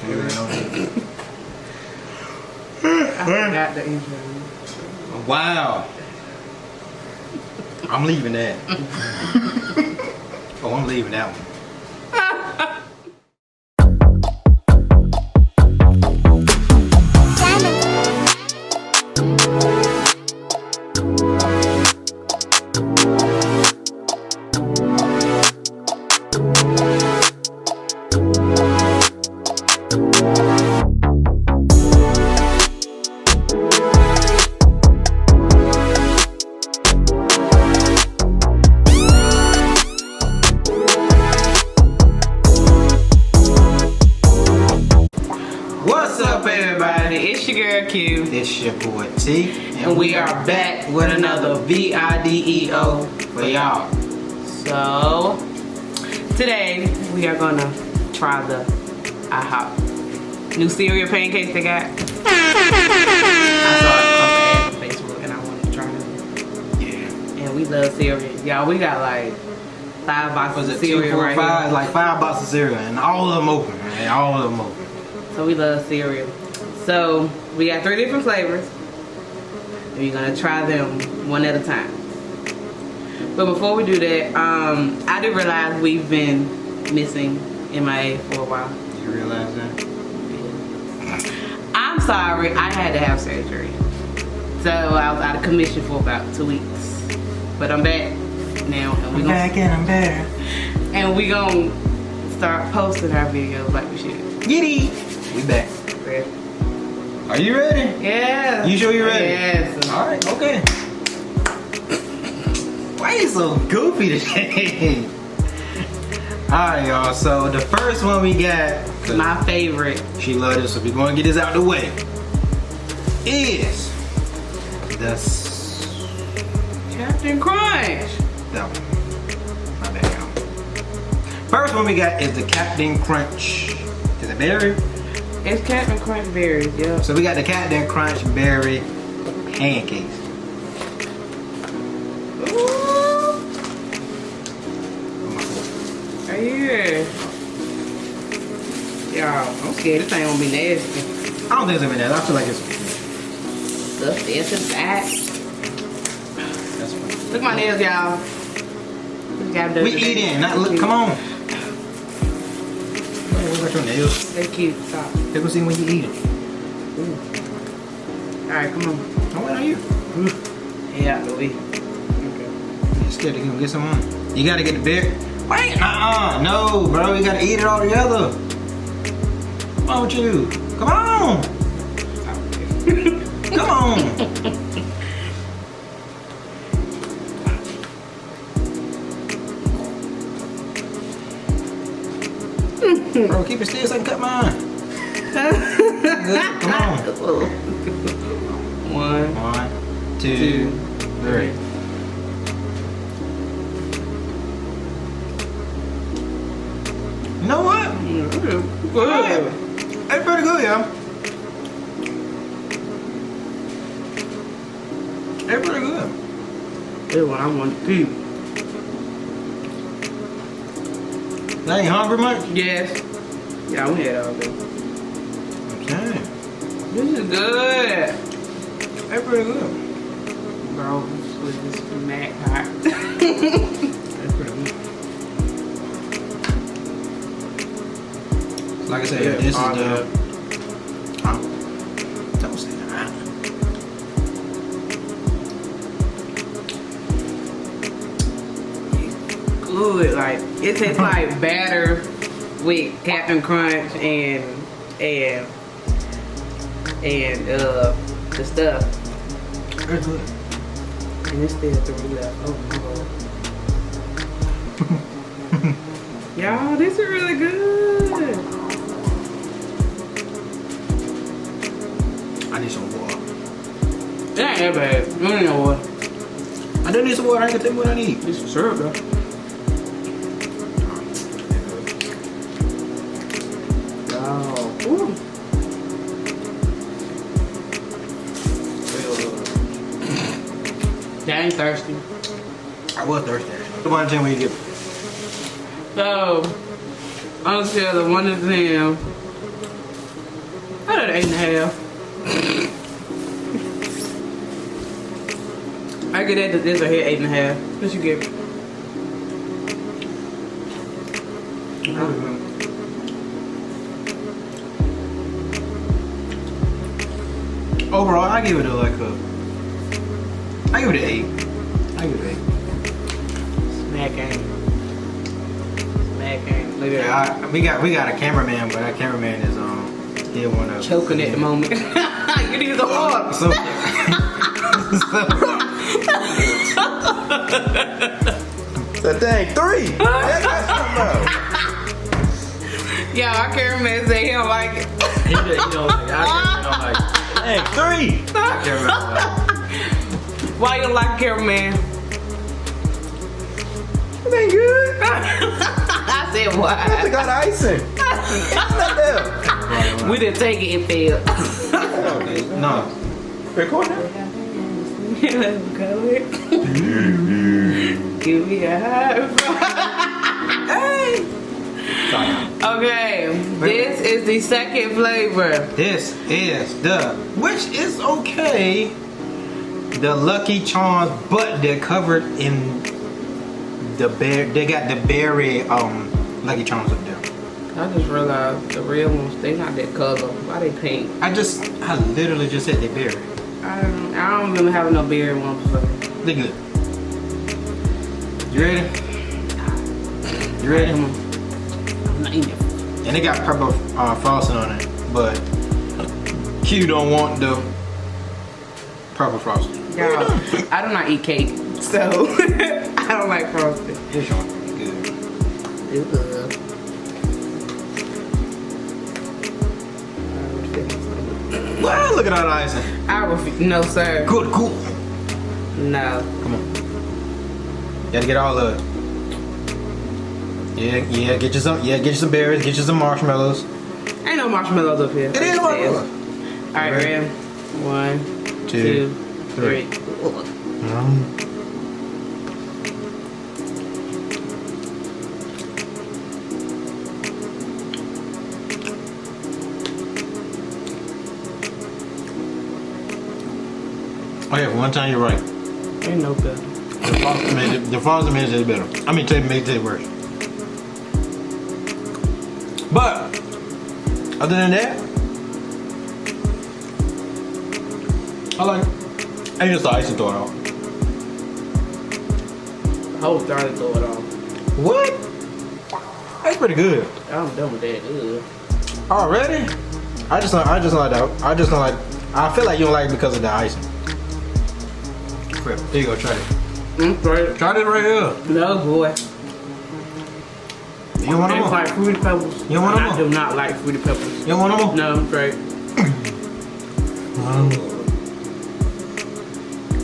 I forgot the intro. Wow. I'm leaving that. Oh, I'm leaving that one. What's up, everybody? It's your girl Q. It's your boy T. And we are back with another video for y'all. So, today we are gonna try the Ihop new cereal pancakes they got. I saw a couple ads on Facebook and I wanted to try them. Yeah. And we love cereal. Y'all, we got like 5 boxes of cereal right here. Like 5 boxes of cereal and all of them open, man. All of them open. So we love cereal. So we got 3 different flavors. And we're gonna try them one at a time. But before we do that, I did realize we've been missing MIA for a while. You realize that? I'm sorry, I had to have surgery. So I was out of commission for about 2 weeks. But I'm back now. And I'm back and I'm better. And we gonna start posting our videos like we should. Giddy! We back. Ready? Are you ready? Yes. You sure you ready? Yes. Alright, okay. Why you so goofy today? Alright, y'all. So the first one we got, My favorite. she loved it, so we're gonna get this out the way. Is the Captain Crunch. that one. My bad, y'all. First one we got is the Captain Crunch. Is it berry? It's Captain Crunch berries, yeah. So we got the Captain Crunch berry pancakes. Ooh. Right here. Y'all, I'm scared this ain't gonna be nasty. I don't think it's gonna be that. I feel like it's. Stuff this and that. That's fine. Look at my nails, y'all. We eating, not look. Come on. What about your nails? They're cute. Stop. People see when you eat it. Alright, come on. Oh, what are you? Yeah, we. You scared to go get some on? You gotta get the berry. Wait, no, bro. You gotta eat it all together. What's wrong with you? Come on. Come on. Bro, keep it still so I can cut mine. Good. Come on. 1, 1, 2, 3. You know what? Good. It's pretty good, y'all. It's pretty good. That's what I want to keep. That ain't hungry much? Yes. Yeah, we had all this. Okay. This is good. It's pretty good. Bro, this was just smack hot. It's pretty good. Like I said, Yeah, this is all the... good. Don't say that. Good, like it tastes like batter with Captain Crunch and the stuff. It's good. And it's still 3 left. Oh my god. Y'all, this is really good. I need some water. That ain't that bad. You don't know what. I do need some water. I can tell you what I need. This is syrup though. Wow. Ooh. That ain't thirsty. I was thirsty. The one time when you get. So, on a scale of 1 to 10, Put it at 8.5. I get that this right here 8.5. What you give? Overall, I give it a I give it an 8. I give it an Smack game. Smack game. Look 8. at that. Yeah, we got a cameraman, but that cameraman is he wanna Choking at the moment. You need to go hard. So, That thing 3. That got something Yeah, our cameraman say he don't like it. he don't like it. I don't like it. out. Dang, 3. Cameraman don't like Why you don't like cameraman? That ain't good. I said I why? got icing. Not there. We didn't take it, it failed. it. No. Record that. Give me a high five. Okay, this is the second flavor. This is which is okay. The Lucky Charms, but they're covered in the bear. They got the berry Lucky Charms up there. I just realized the real ones, they not that color. Why they pink? I literally just said they berry. I don't really have no berry ones. So. They good. You ready? You ready? Come on. I'm not eating it. And they got purple frosting on it, but Q don't want the purple frosting. Y'all, I do not eat cake, so I don't like frosting. This one good. Wow, look at all the icing. I refuse. No, sir. Good, cool. No. Come on. Gotta get all of it. Yeah, get you some berries, get you some marshmallows. Ain't no marshmallows up here. It is marshmallows. Alright, ready? 1, 2, 3. Oh yeah, for one time you're right. Ain't no good. The frosted made it better. I mean, made it worse. But other than that, I like it. And just the icing throw it off. The whole started to throw it off. What? That's pretty good. I'm done with that. Ugh. Already? I just don't like. I feel like you don't like it because of the icing. Crap. There you go. Try it. Straight. Try this right here. No, boy. You don't want no It's more? like fruity pebbles. You don't want no I more? do not like fruity pebbles. You don't want no more? No, I'm straight.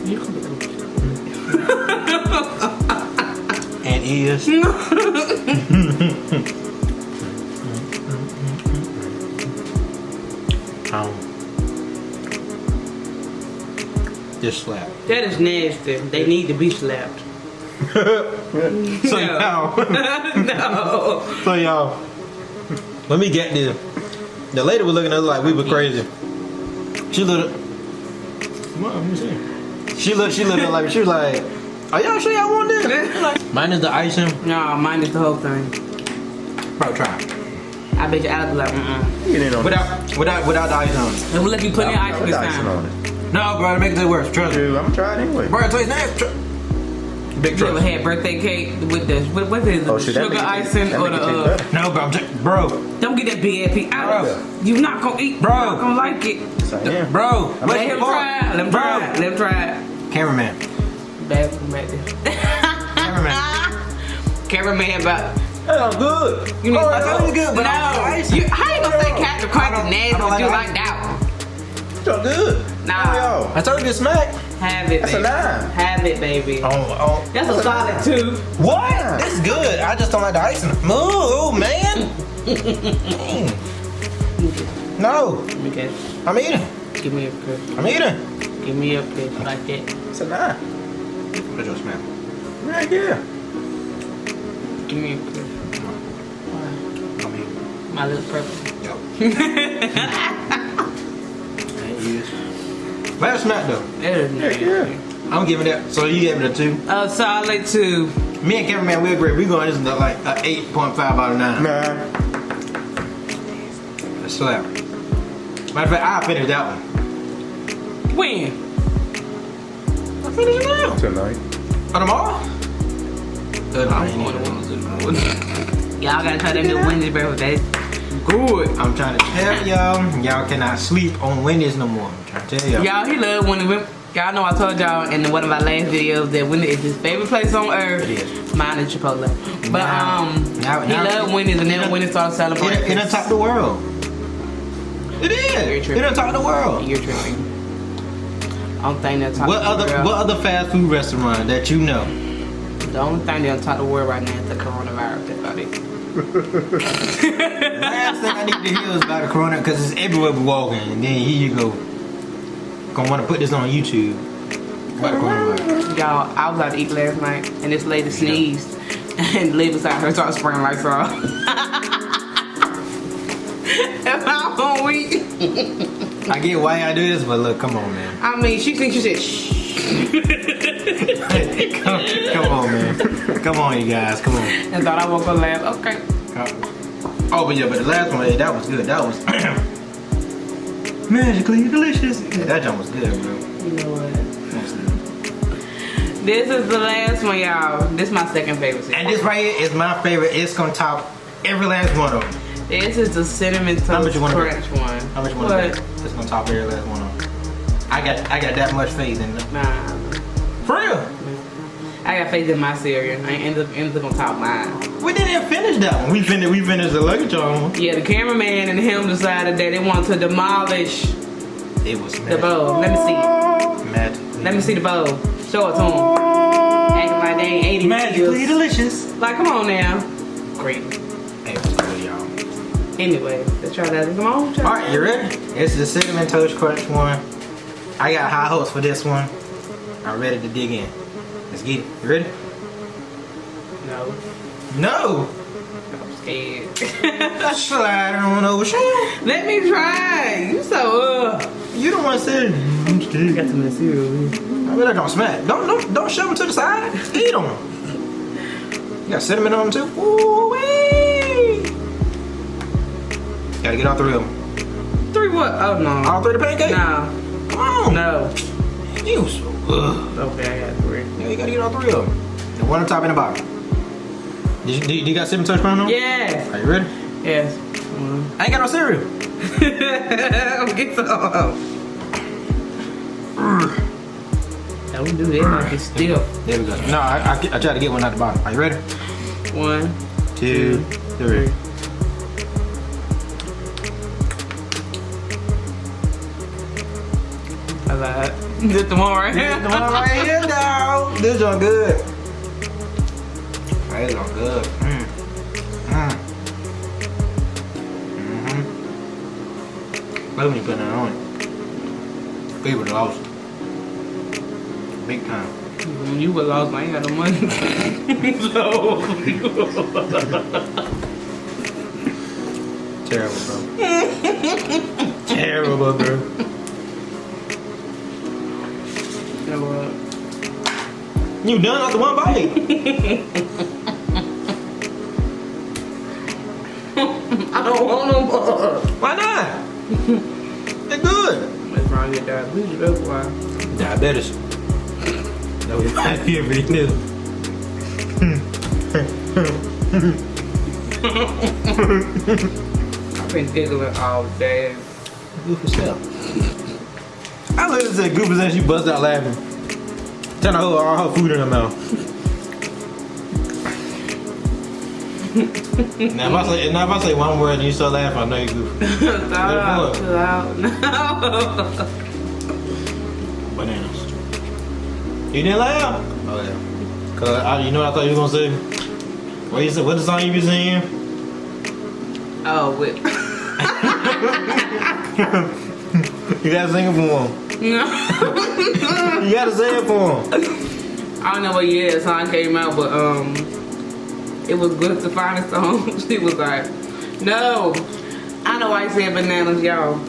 You can And ears. Just slap. That is nasty. They need to be slapped. So y'all. No. So y'all. Let me get this. The lady was looking at us like we were crazy. She looked. What? Let me see. She looked at us like she was like, "Are y'all sure y'all want this?" Mine is the icing. No, mine is the whole thing. Bro, try it. I bet you Alex be like, Get in on Without the icing on it. And we'll let you put in ice this icing time. on it. No, bro, it makes it worse. Trust me. Dude, I'm gonna try it anyway. Bro, it tastes nasty. Big You ever trust. had birthday cake with the what is it? Oh, The shit, that sugar make it- icing that or make it the taste better. No, bro, bro, don't get that big ass piece. Bro. You not gonna eat. Bro. You not gonna like it. Yes, I am. bro. Let him try it. Let him try it. Let him try it. Cameraman. Bad from back there. Cameraman. Cameraman about. That's good. You need Oh, I thought it was good, but I don't like no. icing. How you gonna say Captain Crunch is nasty I don't but you like like that one? So good. Nah. Yo, I told you to smack. Have it, that's a baby. 9. Have it, baby. Oh. That's a solid 2. What? This good. I just don't like the icing. Move, man. No, Okay. I'm eating. Give me a kiss. I'm eating. Give me a kiss like that. It's a 9. What you smell? Right here. Give me a kiss. I'm eating. My little purple. Yo. is. Last smack though. It is nasty. Yeah. I'm giving that. So you gave it a 2. A solid 2. Me and cameraman, we agree. We going this is like a 8.5 out of 9. Nah. A slap. Matter of fact, I finished that one. When? I finished it now. Tonight. On tomorrow? Y'all gotta try that new Wendy's breakfast. That's good. I'm trying to tell y'all cannot sleep on Wendy's no more. I'm trying to tell y'all. Y'all, he love Wendy's. Y'all know I told y'all in one of my last videos that Wendy's is his favorite place on earth. It is. Mine is Chipotle. But Now- he love Wendy's, and then Wendy's started selling It breakfast. done top the world. It is. You're It done top the world. You're tripping. I don't think that's top What the world. other fast food restaurant that you know? The only thing that's on top of the world right now is the coronavirus. That's about it. Last thing I need to hear is about the corona because it's everywhere we walking. And then here you go. Gonna want to put this on YouTube. About coronavirus. Y'all, I was out to eat last night, and this lady sneezed, and the lady beside her started spraying lights off. And I'm on weak. I get why I do this, but look, come on, man. I mean, she thinks she said shh. come on, man. Come on, you guys. Come on. And thought I was gonna laugh. Okay. Oh, but the last one, hey, that was good. That was magically delicious. Yeah, that jump was good, bro. You know what? This is the last one, y'all. This is my second favorite. And this right here is my favorite. It's gonna top every last one of them. This is the cinnamon toast How much you want to crunch one. How much you want to bet? It's gonna top every last one of them. I got that much faith in them. Nah. For real. I got faith in my cereal. I ain't end up on top mine. We didn't even finish that one. We finished the Lucky Charm one. Yeah, the cameraman and him decided that they wanted to demolish It was the bowl. Let me see it. Magic. Let me see the bowl. Show it to him. Acting like they ain't 80 Magically years. delicious. Like, come on now. Great. Hey, what's good, y'all? Anyway, let's try that. Come on. Try Alright, you ready? It's the Cinnamon Toast Crunch one. I got high hopes for this one. I'm ready to dig in. Let's get it. You ready? No. No! I'm scared. Slide on over. Let me try. You so You don't want to say I'm I scared. got some cereal. I really don't smack. Don't shove them to the side. Eat them. You got cinnamon on them too. Ooh-wee. Gotta get all 3 of them. 3 what? Oh no. All 3 of the pancakes? No. Come on. No. You so Okay, I got 3. Yeah, you gotta get all 3 of them. And one on top and the bottom. You got cinnamon toast crunch on? Yes. Are you ready? Yes. I ain't got no cereal. Get some. Don't do that. Like it's still. There we go. No, I try to get one at the bottom. Are you ready? 1, 2, 3. I lied. Just the one right here. The one right here, dog. This one good. This one good. Let me put that on it. People lost. Big time. When you were lost, I ain't got no money. So. Terrible, bro. Terrible, bro. You know what? You done after one bite? I don't want no more. Why not? They're good. That's wrong with diabetes. That's why. Diabetes. That was my favorite news. I've been giggling all day. Goof yourself. I literally said goof as she bust out laughing. Trying to hold all her food in her mouth. Now if I say one word and you start laughing, I know you goof. Stop. Chill out. No. Bananas. You didn't laugh? Oh yeah. Cause you know what I thought you was gonna say? What you said? What the song you be singing? Oh, wait. You gotta sing it for him. No. You gotta say it for him. I don't know what year that song came out, but it was good to find a song. She was like, no. I know why you said bananas, y'all.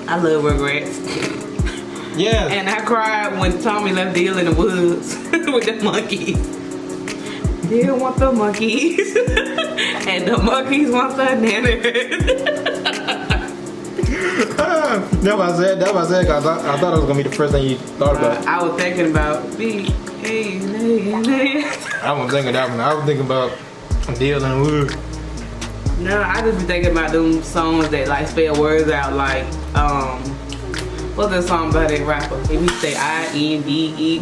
I love regrets. Yeah. And I cried when Tommy left Deal in the woods with the monkeys. Deal want the monkeys. And the monkeys want the nanner. That's what I said. That's what I said. Cause I thought it was gonna be the first thing you thought about. I was thinking about I wasn't thinking that one. I was thinking about Deal in the Woods. No, I just be thinking about them songs that like spell words out like what's that song by that rapper? He say I-N-D-E.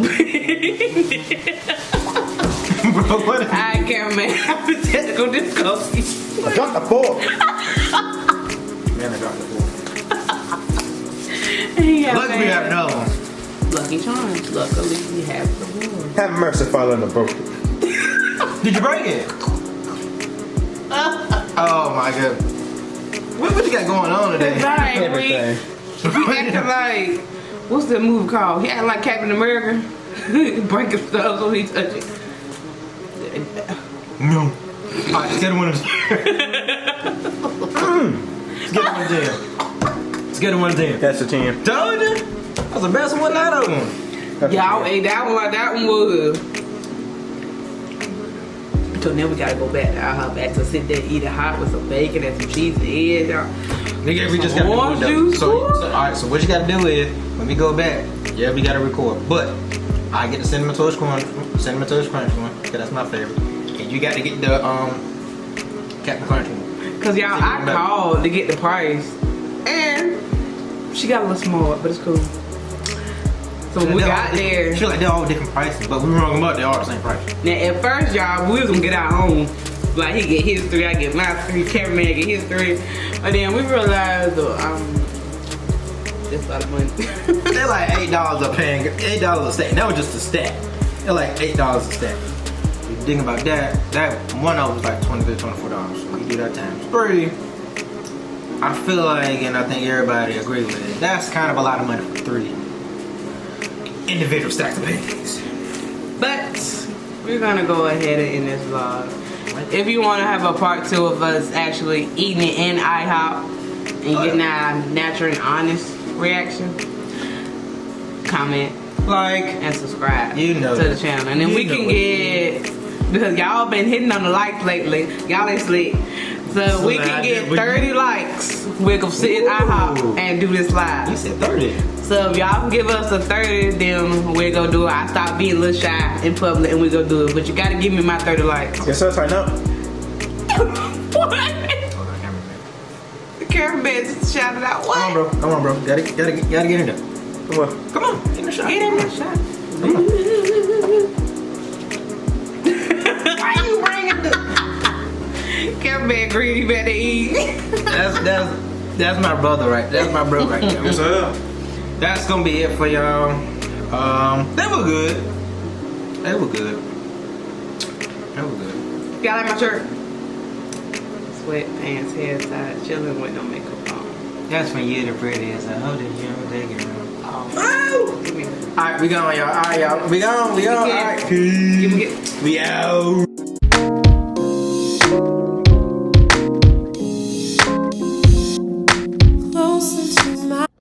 Bro, what? I can't remember. Hypothetical difficulty. I got the fork. Man, I got the fork. Luckily, we have another one. Lucky Charms. Luckily, we have the one. Have mercy, Father, and the broken. Did you break it? Oh my god. What you got going on today? Right, Everything. he acting like, what's that movie called? He acting like Captain America. Breaking stuff so he touch it. No. Alright, let's get one of them. Let's get one of them. Let's get one of them. That's a 10. Told you. That was the best one out of them. Y'all ate that one like that one was. So now we gotta go back to our back to sit there and eat it hot with some bacon and some cheese and eggs. Nigga, we just gotta Orange do it juice, though. what? So alright, so what you gotta do is when we go back, yeah, we gotta record. But I get the cinnamon toast crunch one, cause that's my favorite. And you got to get the Captain Crunch one. Cause y'all, I called to get the price, and she got a little small, but it's cool. So when we got there, she like they're all different prices, but we were wrong about they all the same price. now at first y'all, we was gonna get our own. Like he get his 3, I get my 3, cameraman get his 3. But then we realized that's a lot of money. They're like $8 a pan, $8 a stack. That was just a stack. They're like $8 a stack. You think about that one of them was like $23, $24. So we do that times 3. I feel like, and I think everybody agrees with it, that's kind of a lot of money for 3 individual stacks of pancakes. But we're gonna go ahead and end this vlog. If you want to have a part 2 of us actually eating it in IHOP and getting our natural and honest reaction, comment, Like, and subscribe You know to the that. channel. And then You we know can what get, because y'all been hitting on the likes lately, y'all ain't slick. So we can get 30 likes. We're gonna sit in IHOP and do this you live. said 30. So if y'all can give us a 30, then we're gonna do it. I stop being a little shy in public and we're gonna do it. But you gotta give me my 30 likes. Yes, sir, tighten up. What? The cameraman just shouted out, what? Come on, bro. Gotta get in there. Come on. Come on, get in the shot. Get in that shot. Come on. Why you bringing the cameraman greedy, better eat? That's my brother right. That's my bro right there. Yes, sir. That's gonna be it for y'all. They were good. Y'all like my shirt? Sweatpants, hair tied, chilling with no makeup on. That's when you the prettiest. I hope that you don't take it wrong. Give me that. Alright, we gone, y'all. Alright, y'all. We gone. Give me Alright. it. We out.